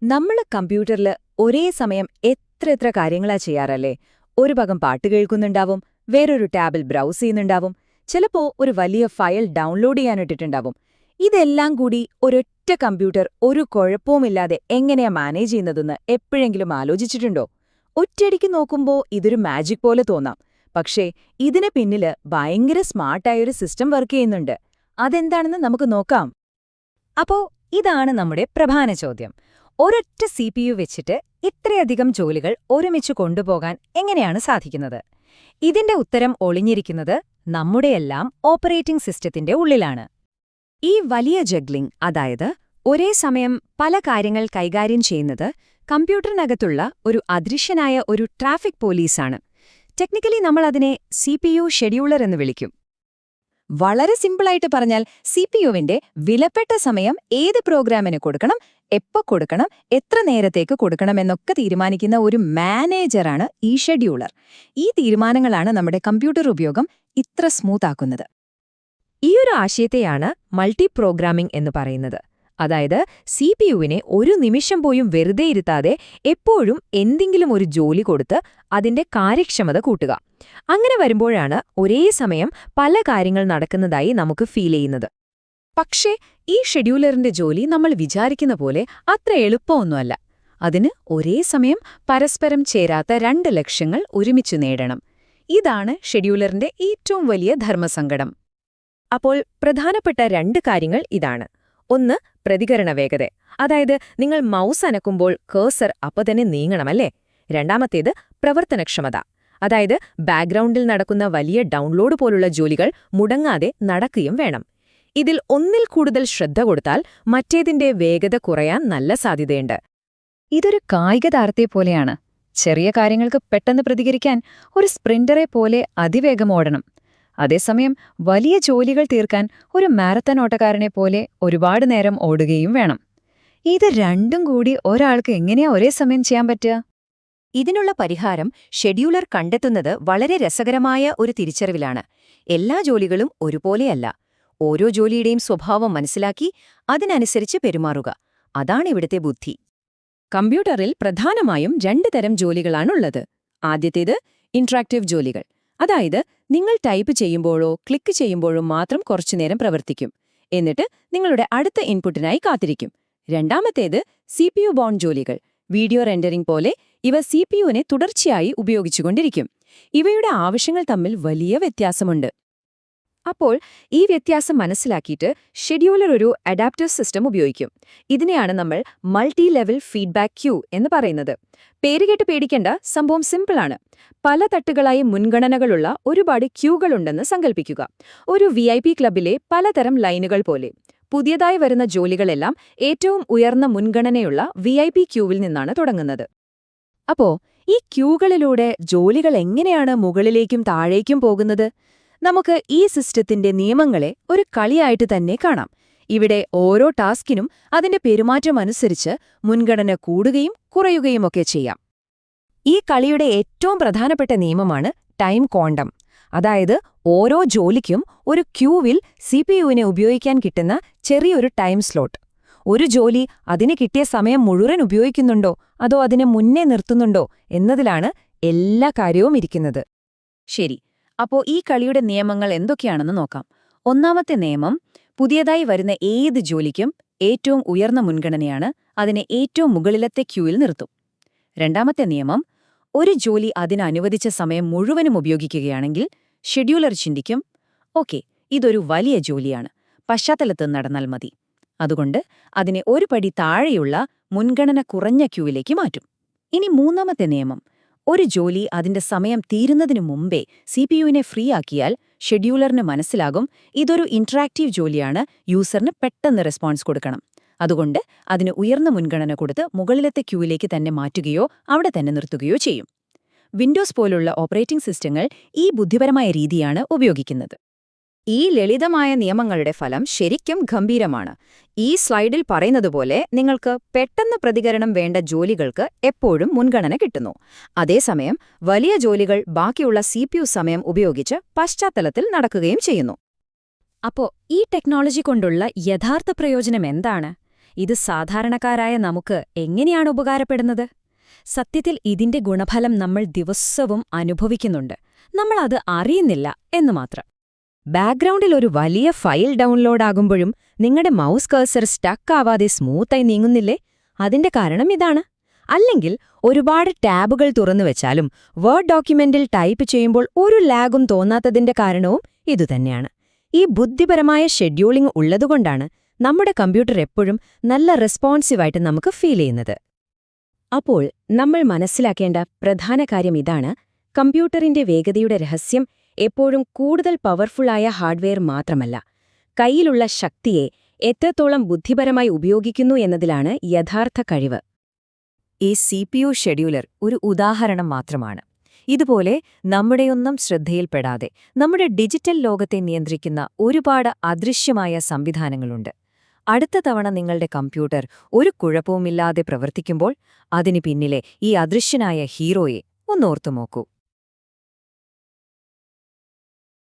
നമ്മള് കമ്പ്യൂട്ടറില് ഒരേ സമയം എത്ര കാര്യങ്ങളാ ചെയ്യാറല്ലേ? ഒരു ഭാഗം പാട്ട് കേൾക്കുന്നുണ്ടാവും, വേറൊരു ടാബിൽ ബ്രൗസ് ചെയ്യുന്നുണ്ടാവും, ചിലപ്പോ ഒരു വലിയ ഫയൽ ഡൗൺലോഡ് ചെയ്യാനിട്ടിട്ടുണ്ടാവും. ഇതെല്ലാം കൂടി ഒരൊറ്റ കമ്പ്യൂട്ടർ ഒരു കുഴപ്പവുമില്ലാതെ എങ്ങനെയാ മാനേജ് ചെയ്യുന്നതെന്ന് എപ്പോഴെങ്കിലും ആലോചിച്ചിട്ടുണ്ടോ? ഒറ്റയടിക്ക് നോക്കുമ്പോ ഇതൊരു മാജിക് പോലെ തോന്നാം. പക്ഷേ ഇതിന് പിന്നില് ഭയങ്കര സ്മാർട്ടായൊരു സിസ്റ്റം വർക്ക് ചെയ്യുന്നുണ്ട്. അതെന്താണെന്ന് നമുക്ക് നോക്കാം. അപ്പോ ഇതാണ് നമ്മുടെ പ്രധാന ചോദ്യം. ഒരൊറ്റ CPU വെച്ചിട്ട് ഇത്രയധികം ജോലികൾ ഒരുമിച്ച് കൊണ്ടുപോകാൻ എങ്ങനെയാണ് സാധിക്കുന്നത്? ഇതിന്റെ ഉത്തരം ഒളിഞ്ഞിരിക്കുന്നത് നമ്മുടെയെല്ലാം ഓപ്പറേറ്റിംഗ് സിസ്റ്റത്തിന്റെ ഉള്ളിലാണ്. ഈ വലിയ ജഗ്ലിംഗ്, അതായത് ഒരേ സമയം പല കാര്യങ്ങൾ കൈകാര്യം ചെയ്യുന്നത്, കമ്പ്യൂട്ടറിനകത്തുള്ള ഒരു അദൃശ്യനായ ഒരു ട്രാഫിക് പോലീസാണ്. ടെക്നിക്കലി നമ്മൾ അതിനെ CPU ഷെഡ്യൂളർ എന്ന് വിളിക്കും. വളരെ സിമ്പിളായിട്ട് പറഞ്ഞാൽ CPUവിന്റെ വിലപ്പെട്ട സമയം ഏത് പ്രോഗ്രാമിന് കൊടുക്കണം, എപ്പോ കൊടുക്കണം, എത്ര നേരത്തേക്ക് കൊടുക്കണമെന്നൊക്കെ തീരുമാനിക്കുന്ന ഒരു മാനേജറാണ് ഈ ഷെഡ്യൂളർ. ഈ തീരുമാനങ്ങളാണ് നമ്മുടെ കമ്പ്യൂട്ടർ ഉപയോഗം ഇത്ര സ്മൂത്താക്കുന്നത്. ഈയൊരു ആശയത്തെയാണ് മൾട്ടി പ്രോഗ്രാമിംഗ് എന്ന് പറയുന്നത്. അതായത് CPUവിനെ ഒരു നിമിഷം പോലും വെറുതെ ഇരുത്താതെ എപ്പോഴും എന്തെങ്കിലും ഒരു ജോലി കൊടുത്ത് അതിന്റെ കാര്യക്ഷമത കൂട്ടുക. അങ്ങനെ വരുമ്പോഴാണ് ഒരേ സമയം പല കാര്യങ്ങൾ നടക്കുന്നതായി നമുക്ക് ഫീൽ ചെയ്യുന്നത്. പക്ഷേ ഈ ഷെഡ്യൂളറിന്റെ ജോലി നമ്മൾ വിചാരിക്കുന്ന പോലെ അത്ര എളുപ്പമൊന്നുമല്ല. അതിന് ഒരേ സമയം പരസ്പരം ചേരാത്ത രണ്ട് ലക്ഷ്യങ്ങൾ ഒരുമിച്ച് നേടണം. ഇതാണ് ഷെഡ്യൂളറിന്റെ ഏറ്റവും വലിയ ധർമ്മസങ്കടം. അപ്പോൾ പ്രധാനപ്പെട്ട രണ്ട് കാര്യങ്ങൾ ഇതാണ്. ഒന്ന്, പ്രതികരണ വേഗത. അതായത് നിങ്ങൾ മൗസ് അനക്കുമ്പോൾ കേഴ്സർ അപ്പോൾ തന്നെ നീങ്ങണമല്ലേ? രണ്ടാമത്തേത്, പ്രവർത്തനക്ഷമത. അതായത് ബാക്ക്ഗ്രൗണ്ടിൽ നടക്കുന്ന വലിയ ഡൗൺലോഡ് പോലുള്ള ജോലികൾ മുടങ്ങാതെ നടക്കുകയും വേണം. ഇതിൽ ഒന്നിൽ കൂടുതൽ ശ്രദ്ധ കൊടുത്താൽ മറ്റേതിന്റെ വേഗത കുറയാൻ നല്ല സാധ്യതയുണ്ട്. ഇതൊരു കായിക താരത്തെപ്പോലെയാണ്. ചെറിയ കാര്യങ്ങൾക്ക് പെട്ടെന്ന് പ്രതികരിക്കാൻ ഒരു സ്പ്രിന്ററെ പോലെ അതിവേഗം ഓടണം. അതേസമയം വലിയ ജോലികൾ തീർക്കാൻ ഒരു മാരത്തൺ ഓട്ടക്കാരനെ പോലെ ഒരുപാട് നേരം ഓടുകയും വേണം. ഇത് രണ്ടും കൂടി ഒരാൾക്ക് എങ്ങനെയാ ഒരേ സമയം ചെയ്യാൻ പറ്റുക? ഇതിനുള്ള പരിഹാരം ഷെഡ്യൂളർ കണ്ടെത്തുന്നത് വളരെ രസകരമായ ഒരു തിരിച്ചറിവിലാണ്. എല്ലാ ജോലികളും ഒരുപോലെയല്ല. ഓരോ ജോലിയുടെയും സ്വഭാവം മനസ്സിലാക്കി അതിനനുസരിച്ച് പെരുമാറുക. അതാണ് ഇവിടുത്തെ ബുദ്ധി. കമ്പ്യൂട്ടറിൽ പ്രധാനമായും രണ്ട് തരം ജോലികളാണുള്ളത്. ആദ്യത്തേത് ഇന്ററാക്റ്റീവ് ജോലികൾ. അതായത് നിങ്ങൾ ടൈപ്പ് ചെയ്യുമ്പോഴോ ക്ലിക്ക് ചെയ്യുമ്പോഴോ മാത്രം കുറച്ചുനേരം പ്രവർത്തിക്കും. എന്നിട്ട് നിങ്ങളുടെ അടുത്ത ഇൻപുട്ടിനായി കാത്തിരിക്കും. രണ്ടാമത്തേത് CPU ബൗണ്ട് ജോലികൾ. വീഡിയോ റെൻഡറിംഗ് പോലെ ഇവ CPUവിനെ തുടർച്ചയായി ഉപയോഗിച്ചുകൊണ്ടിരിക്കും. ഇവയുടെ ആവശ്യങ്ങൾ തമ്മിൽ വലിയ വ്യത്യാസമുണ്ട്. അപ്പോൾ ഈ വ്യത്യാസം മനസ്സിലാക്കിയിട്ട് ഷെഡ്യൂളർ ഒരു അഡാപ്റ്റീവ് സിസ്റ്റം ഉപയോഗിക്കും. ഇതിനെയാണ് നമ്മൾ മൾട്ടി ലെവൽ ഫീഡ്ബാക്ക് ക്യൂ എന്ന് പറയുന്നത്. പേരുകേട്ട് പേടിക്കേണ്ട, സംഭവം സിമ്പിളാണ്. പല തട്ടുകളായി മുൻഗണനകളുള്ള ഒരുപാട് ക്യൂകളുണ്ടെന്ന് സങ്കൽപ്പിക്കുക. ഒരു VIP ക്ലബിലെ പലതരം ലൈനുകൾ പോലെ. പുതിയതായി വരുന്ന ജോലികളെല്ലാം ഏറ്റവും ഉയർന്ന മുൻഗണനയുള്ള VIP ക്യൂവിൽ നിന്നാണ് തുടങ്ങുന്നത്. അപ്പോ ഈ ക്യൂകളിലൂടെ ജോലികൾ എങ്ങനെയാണ് മുകളിലേക്കും താഴേക്കും പോകുന്നത്? നമുക്ക് ഈ സിസ്റ്റത്തിന്റെ നിയമങ്ങളെ ഒരു കളിയായിട്ട് തന്നെ കാണാം. ഇവിടെ ഓരോ ടാസ്കിനും അതിന്റെ പെരുമാറ്റമനുസരിച്ച് മുൻഗണന കൂടുകയും കുറയുകയുമൊക്കെ ചെയ്യാം. ഈ കളിയുടെ ഏറ്റവും പ്രധാനപ്പെട്ട നിയമമാണ് ടൈം ക്വാണ്ടം. അതായത് ഓരോ ജോലിക്കും ഒരു ക്യൂവിൽ CPUവിനെ ഉപയോഗിക്കാൻ കിട്ടുന്ന ചെറിയൊരു ടൈം സ്ലോട്ട്. ഒരു ജോലി അതിന് കിട്ടിയ സമയം മുഴുവൻ ഉപയോഗിക്കുന്നുണ്ടോ അതോ അതിനെ മുന്നേ നിർത്തുന്നുണ്ടോ എന്നതിലാണ് എല്ലാ കാര്യവും ഇരിക്കുന്നത്. ശരി, അപ്പോ ഈ കളിയുടെ നിയമങ്ങൾ എന്തൊക്കെയാണെന്ന് നോക്കാം. ഒന്നാമത്തെ നിയമം, പുതിയതായി വരുന്ന ഏത് ജോലിക്കും ഏറ്റവും ഉയർന്ന മുൻഗണനയാണ്. അതിനെ ഏറ്റവും മുകളിലത്തെ ക്യൂവിൽ നിർത്തും. രണ്ടാമത്തെ നിയമം, ഒരു ജോലി അതിന് അനുവദിച്ച സമയം മുഴുവനും ഉപയോഗിക്കുകയാണെങ്കിൽ ഷെഡ്യൂളർ ചിന്തിക്കും, ഓക്കെ, ഇതൊരു വലിയ ജോലിയാണ്, പശ്ചാത്തലത്ത് നടന്നാൽ മതി. അതുകൊണ്ട് അതിനെ ഒരു പടി താഴെയുള്ള മുൻഗണന കുറഞ്ഞ ക്യൂവിലേക്ക് മാറ്റും. ഇനി മൂന്നാമത്തെ നിയമം, ഒരു ജോലി അതിന്റെ സമയം തീരുന്നതിനു മുമ്പേ CPUവിനെ ഫ്രീ ആക്കിയാൽ ഷെഡ്യൂളറിന് മനസ്സിലാകും ഇതൊരു ഇന്ററാക്റ്റീവ് ജോലിയാണ്, യൂസറിന് പെട്ടെന്ന് റെസ്പോൺസ് കൊടുക്കണം. അതുകൊണ്ട് അതിന് ഉയർന്ന മുൻഗണന കൊടുത്ത് മുകളിലത്തെ ക്യൂവിലേക്ക് തന്നെ മാറ്റുകയോ അവിടെ തന്നെ നിർത്തുകയോ ചെയ്യും. വിൻഡോസ് പോലുള്ള ഓപ്പറേറ്റിംഗ് സിസ്റ്റങ്ങൾ ഈ ബുദ്ധിപരമായ രീതിയാണ് ഉപയോഗിക്കുന്നത്. ഈ ലളിതമായ നിയമങ്ങളുടെ ഫലം ശരിക്കും ഗംഭീരമാണ്. ഈ സ്ലൈഡിൽ പറയുന്നതുപോലെ നിങ്ങൾക്ക് പെട്ടെന്ന് പ്രതികരണം വേണ്ട ജോലികൾക്ക് എപ്പോഴും മുൻഗണന കിട്ടുന്നു. അതേസമയം വലിയ ജോലികൾ ബാക്കിയുള്ള CPU സമയം ഉപയോഗിച്ച് പശ്ചാത്തലത്തിൽ നടക്കുകയും ചെയ്യുന്നു. അപ്പോ ഈ ടെക്നോളജി കൊണ്ടുള്ള യഥാർത്ഥ പ്രയോജനം എന്താണ്? ഇത് സാധാരണക്കാരായ നമുക്ക് എങ്ങനെയാണ് ഉപകാരപ്പെടുന്നത്? സത്യത്തിൽ ഇതിന്റെ ഗുണഫലം നമ്മൾ ദിവസവും അനുഭവിക്കുന്നുണ്ട്. നമ്മളത് അറിയുന്നില്ല എന്ന് മാത്രം. ബാക്ക്ഗ്രൗണ്ടിൽ ഒരു വലിയ ഫയൽ ഡൗൺലോഡ് ആകുമ്പോഴും നിങ്ങളുടെ മൗസ് കഴ്സർ സ്റ്റക്ക് ആവാതെ സ്മൂത്തായി നീങ്ങുന്നില്ലേ? അതിന്റെ കാരണം ഇതാണ്. അല്ലെങ്കിൽ ഒരുപാട് ടാബുകൾ തുറന്നുവെച്ചാലും വേർഡ് ഡോക്യുമെന്റിൽ ടൈപ്പ് ചെയ്യുമ്പോൾ ഒരു ലാഗും തോന്നാത്തതിന്റെ കാരണവും ഇതുതന്നെയാണ്. ഈ ബുദ്ധിപരമായ ഷെഡ്യൂളിംഗ് ഉള്ളതുകൊണ്ടാണ് നമ്മുടെ കമ്പ്യൂട്ടർ എപ്പോഴും നല്ല റെസ്പോൺസീവായിട്ട് നമുക്ക് ഫീൽ ചെയ്യുന്നത്. അപ്പോൾ നമ്മൾ മനസ്സിലാക്കേണ്ട പ്രധാന കാര്യം ഇതാണ്: കമ്പ്യൂട്ടറിന്റെ വേഗതയുടെ രഹസ്യം എപ്പോഴും കൂടുതൽ പവർഫുള്ളായ ഹാർഡ്വെയർ മാത്രമല്ല, കയ്യിലുള്ള ശക്തിയെ എത്രത്തോളം ബുദ്ധിപരമായി ഉപയോഗിക്കുന്നു എന്നതിലാണ് യഥാർത്ഥ കഴിവ്. ഈ CPU ഷെഡ്യൂളർ ഒരു ഉദാഹരണം മാത്രമാണ്. ഇതുപോലെ നമ്മുടെയൊന്നും ശ്രദ്ധയിൽപ്പെടാതെ നമ്മുടെ ഡിജിറ്റൽ ലോകത്തെ നിയന്ത്രിക്കുന്ന ഒരുപാട് അദൃശ്യമായ സംവിധാനങ്ങളുണ്ട്. അടുത്ത തവണ നിങ്ങളുടെ കമ്പ്യൂട്ടർ ഒരു കുഴപ്പവുമില്ലാതെ പ്രവർത്തിക്കുമ്പോൾ അതിനു പിന്നിലെ ഈ അദൃശ്യനായ ഹീറോയെ ഒന്നോർത്തു നോക്കൂ.